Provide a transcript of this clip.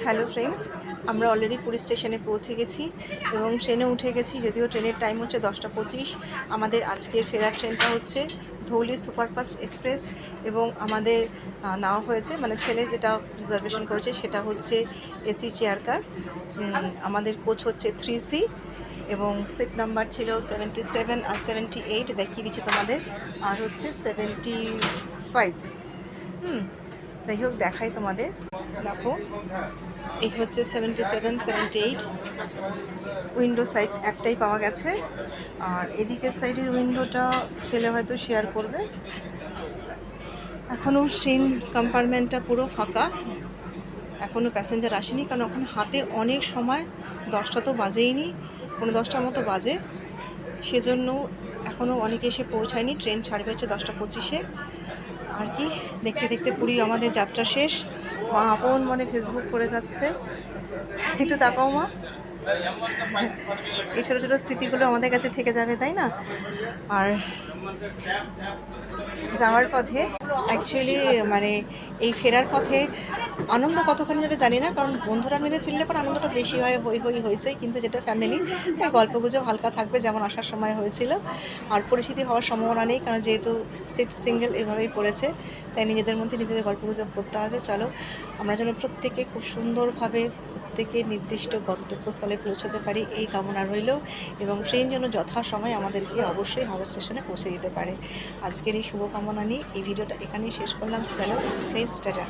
Hello friends, আমরা already Puri স্টেশনে পৌঁছে গেছি এবং ট্রেনে উঠে গেছি। যদিও ট্রেনের টাইম হচ্ছে 10টা 25। আমাদের আজকের ফেরার ট্রেনটা হচ্ছে ধৌলি সুপারফাস্ট এক্সপ্রেস এবং আমাদের নেওয়া হয়েছে, মানে ছেলে যেটা রিজার্ভেশন করেছে সেটা হচ্ছে এসি চেয়ার কার। আমাদের কোচ হচ্ছে 3C এবং সিট নাম্বার ছিল 77 আর 78, দেখিয়ে দিচ্ছি তোমাদের, আর হচ্ছে 75। যাই হোক, দেখাই তোমাদের, দেখো এই হচ্ছে 77 78। উইন্ডো সাইড একটাই পাওয়া গেছে, আর এদিকের সাইডের উইন্ডোটা ছেলে হয়তো শেয়ার করবে। এখনও ট্রেন কম্পার্টমেন্টটা পুরো ফাঁকা, এখনও প্যাসেঞ্জার আসেনি, কারণ ওখানে হাতে অনেক সময়, 10টা তো বাজেইনি, 10:15 মতো বাজে, সেজন্য এখনও অনেকে এসে পৌঁছায়নি। ট্রেন ছাড়বে হচ্ছে 10টা 25-এ। আর কি, দেখতে দেখতে পুরী আমাদের যাত্রা শেষ। মা আপন মনে ফেসবুক করে যাচ্ছে, একটু তাকাও মা। এই ছোটো ছোটো স্মৃতিগুলো আমাদের কাছে থেকে যাবে, তাই না? আর যাওয়ার পথে অ্যাকচুয়ালি মানে এই ফেরার পথে আনন্দ কতখানি যাবে জানি না, কারণ বন্ধুরা মিলে ফিরলে পর আনন্দটা বেশি হয়, হয়েছে, কিন্তু যেটা ফ্যামিলি, তাই গল্পগুজব হালকা থাকবে, যেমন আসার সময় হয়েছিল। আর পরিচিতি হওয়ার সম্ভাবনা নেই, কারণ যেহেতু সিট সিঙ্গেল এভাবেই পড়েছে, তাই নিজেদের মধ্যে নিজেদের গল্পগুজব করতে হবে। চলো, আমরা যেন প্রত্যেকে খুব সুন্দরভাবে প্রত্যেকে নির্দিষ্ট গন্তব্যস্থলে পৌঁছতে পারি, এই কামনা রইল, এবং ট্রেন যেন যথাসময়ে আমাদেরকে অবশ্যই হাওড়া স্টেশনে পৌঁছে দিতে পারে। আজকের এই শুভকামনা নিয়ে এই ভিডিওটা এখানেই শেষ করলাম। চলো ফ্রেন্ডস, টাটা।